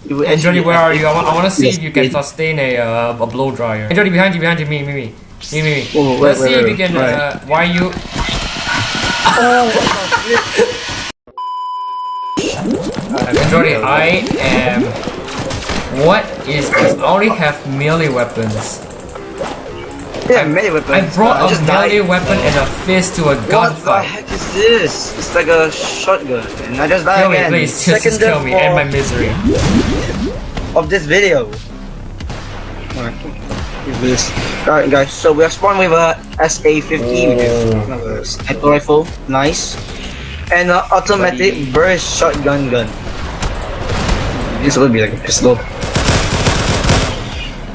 Jody, where are you? I want to see if you can sustain a blow dryer. Jody, behind you, me. Oh, Let's see if you can. Why are you? Jody, I am. What is this? I only have melee weapons. Yeah, melee weapons. I brought a melee weapon and a fist to a gunfight. What the heck is this? It's like a shotgun, and I just died Kill me, again. please. Just kill me. End my misery. Of this video. Alright guys, so we are spawned with a SA-50, which is a sniper rifle, nice, and an automatic burst shotgun gun. This will be like a pistol.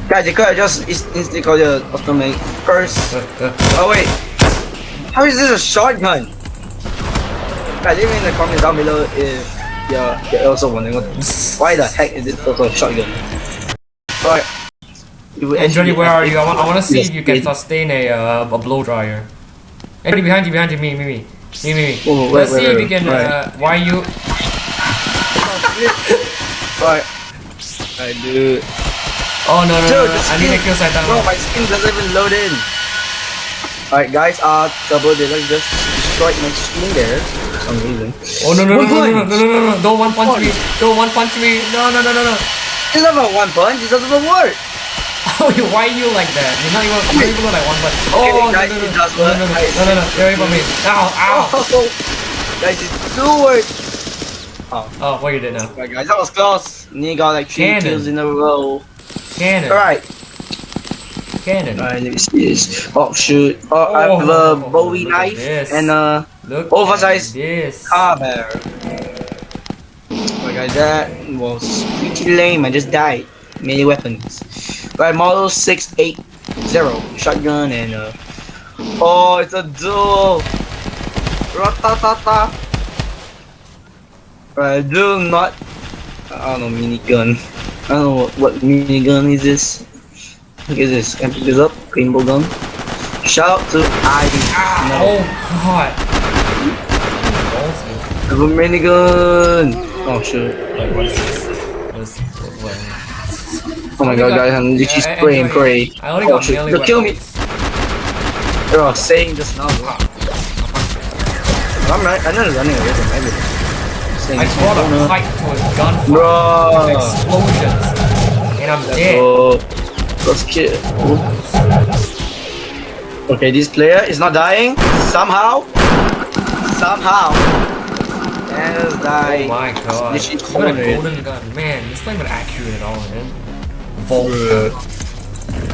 Guys, you could just instantly call it automatic burst. Oh wait, how is this a shotgun? Guys, leave me in the comments down below if you're also wondering why the heck is it also a shotgun. Alright. Jody, where are you? I want to see if you can sustain a blow dryer. Jody, behind you, me. Oh, Let's see if you can. Why are you? Alright. I do. Oh no, I need to kill Saitama. Bro, my skin doesn't even load in. Alright guys, double did just destroyed my screen there for some reason. Oh no, don't one punch me. Don't one punch me. No. It's not about one punch, it doesn't even work. Why are you like that? You're not even like one punch. Oh guys, no, it does work. no, get away from me. Ow. Oh, guys, it's too work. Oh, what you did now? Alright guys, that was close. You got like 3 kills in a row. Cannon. Alright. Cannon. Alright, let me see this. Oh shoot. Oh, I have a Bowie knife and a oversized car bear. Alright guys, that was pretty lame. I just died. Melee weapons. Right, model 680 shotgun and oh, it's a duel. Ratatata. Right, do not. I don't know, minigun. I don't know what minigun is this. Look at this. Can I pick this up? Paintball gun. Shout out to Ivy. Oh god. I have a minigun. Oh shoot. Like, what is this? Oh my god, guys, I'm literally spraying prey. I only got melee They'll kill me. They're saying just now. I'm not running away from everything. I brought a pipe to a gunfight with explosions, and I'm dead. Oh, let's kill. Okay, this player is not dying. Somehow. And has died. Oh my god. You got a golden gun. Man, it's not even accurate at all, man. Volt.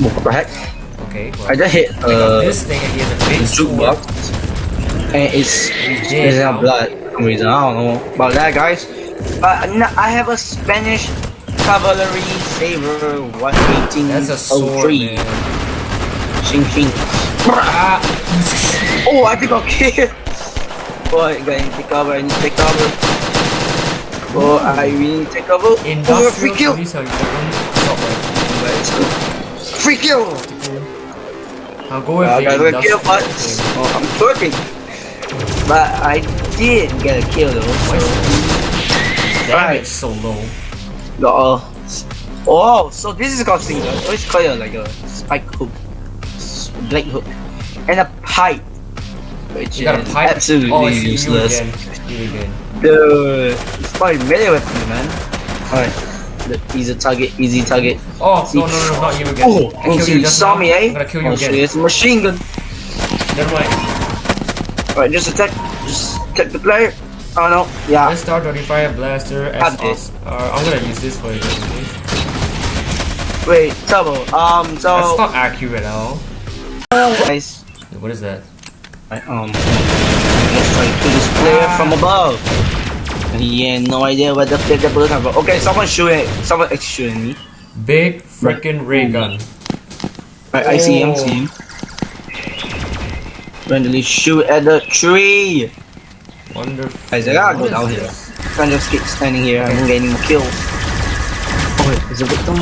What the heck? Okay, well, I just hit this thing and he has a big jukebox. And it's in blood for some reason. I don't know about that, guys. I have a Spanish cavalry saber 118. That's a sword, man. Shing. Oh, I think I'll kill. Oh, I need to take cover. Oh, I really need to take cover. Oh, free kill. Free kill. I'll go with the kill, but I'm twerking. But I did get a kill though. Damn, it's so low. Oh, so this is called single. It's called like a spike hook, black hook, and a pipe. Which you got a pipe? Absolutely useless. You again. Dude, it's probably melee weapon, man. Alright, easy target. Oh, no, not you again. Oh, you saw me, eh? I'm gonna kill you again. It's a machine gun. Never mind. Alright, just attack the player. Oh no, yeah. Let's start 25 blaster as I'm gonna use this for you. Wait, double. So that's not accurate at all. Guys, what is that? Let's try to kill this player from above. He had no idea what the fuck the bullet comes from. Okay, someone's shooting me. Big freaking ray gun. I see him. Randomly shoot at the tree. Wonderful. Guys, I gotta go down here. I can't just keep standing here. I won't get any more kills. Oh wait, there's a victim.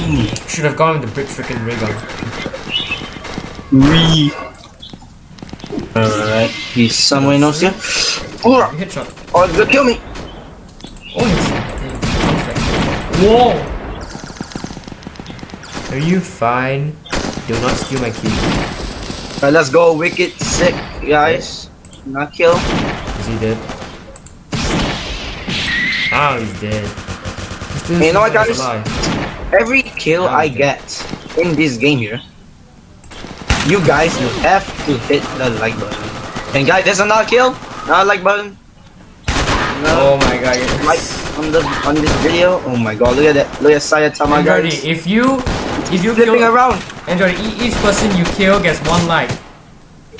Should have gone with the big freaking ray gun. Alright, he's somewhere else here. Headshot. Oh, he's gonna kill me. Oh, whoa! Are you fine? Do not steal my key. Alright, let's go. Wicked sick, guys. Not kill. Is he dead? Oh, he's dead. You know what, guys? Every kill I Okay. get in this game here, you guys will have to hit the like button. And guys, there's another kill. Another like button. Oh my god. Like on this video. Oh my god, look at that. Look at Saitama, Android, guys. if you Flipping kill around. Android, each person you kill gets 1 like.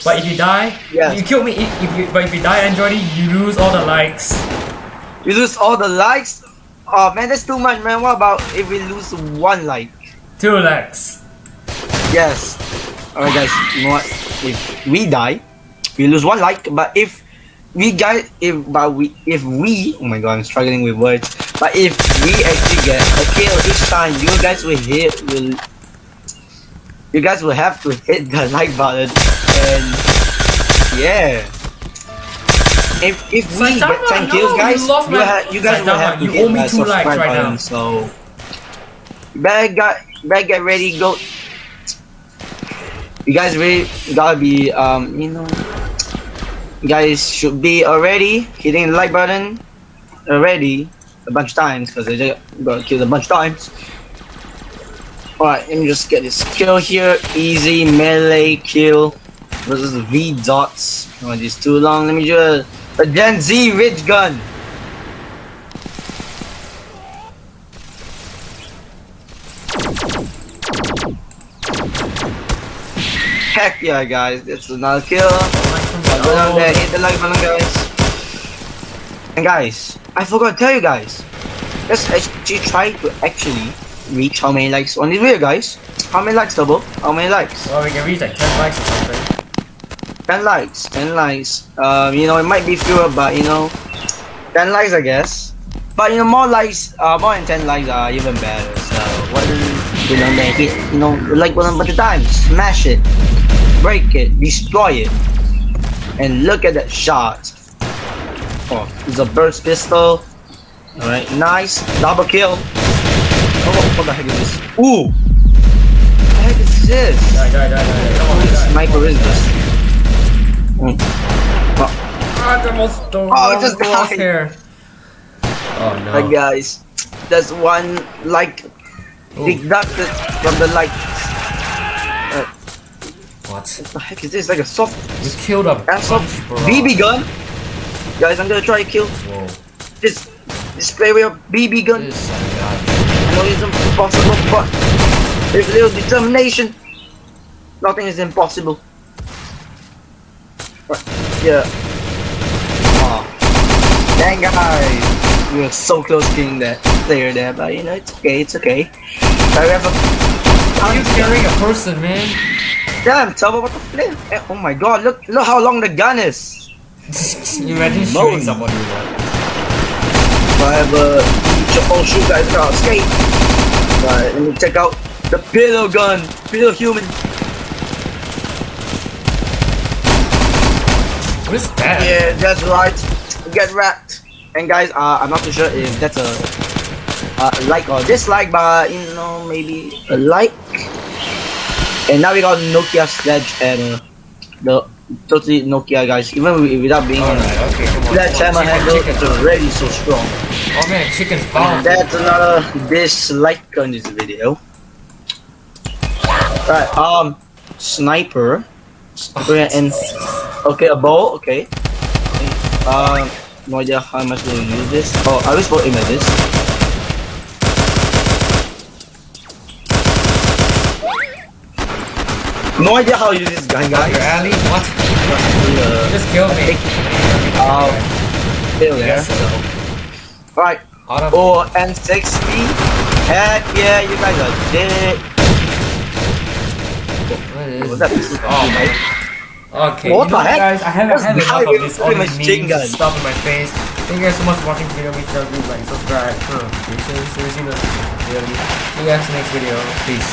But if you die, Yes. you kill me. If you die, Android, you lose all the likes. You lose all the likes. Oh man, that's too much, man. What about if we lose 1 like? 2 likes. Yes. Alright, guys. You know what? If we die, we lose 1 like. But if we oh my god, I'm struggling with words. But if we actually get a kill each time, you guys will have to hit the like button. And yeah. If we Saitama, get 10 kills, no, guys, you lost my- you guys will Saitama, have to you hit owe me that 2 likes subscribe right button. now. So better get ready, go. You guys really gotta be you know, you guys should be already hitting the like button already a bunch of times, because they just got killed a bunch of times. Alright, let me just get this kill here. Easy melee kill versus V dots. Oh, this is too long. Let me do a Gen Z Ridge gun. Heck yeah, guys, that's another kill. Go down there, hit the like button, guys. And guys, I forgot to tell you guys. Let's actually try to reach how many likes on this video, guys. How many likes, Double? How many likes? Well, we can reach like 10 likes or something. 10 likes. 10 likes. You know, it might be fewer, but you know, 10 likes, I guess. But you know, more than 10 likes are even better. So why don't you know, make it, you know, like one at a time, smash it, break it, destroy it, and look at that shot. Oh, it's a burst pistol. All right, nice double kill. Oh, what the heck is this? Ooh, what the heck is this? Die. Come on, What die. sniper is this? Oh, it just lost died. here. Oh no. Like guys, that's 1 like deducted from the like. What? What the heck is this? Like a soft You killed a airsoft bunch, bro. BB gun? Guys, I'm gonna try to kill Whoa. this player with a BB gun. This guy. I know it's impossible, but with a little determination, nothing is impossible. Right, yeah. Oh. Dang guys, we were so close killing that player there, but you know, it's okay, it's okay. I have Are you carrying a person, man? damn, Tubbo, what the flip? Oh my god, look how long the gun is. Imagine shooting someone with that. I have a shoot guys, gotta escape. Alright, let me check out the pillow gun, pillow human. What is that? Yeah, that's right. Get wrapped. And guys, I'm not too sure if that's a like or dislike, but you know, maybe a like. And now we got Nokia sledgehammer. The totally Nokia, guys. Even without being on Alright, okay, come on. sledgehammer handle, it's already so strong. Oh man, chicken's powerful. That's another dislike on this video. Right, sniper. And okay, a bow, okay. No idea how much we'll use this. Oh, I was aim at this. No idea how to use this gun, guys. Your alley? What? You just killed me. Still there. Yes. Alright. Auto. Oh, N60. Heck yeah, you guys are dead. What is What's that? Oh my. Okay, What you know the heck? guys, I haven't had That's enough not of this, all even these machine memes gun. and stuff in my face. Thank you guys so much for watching this video. Make sure you like, subscribe, turn on notifications so you see the video. See you guys in the next video. Peace.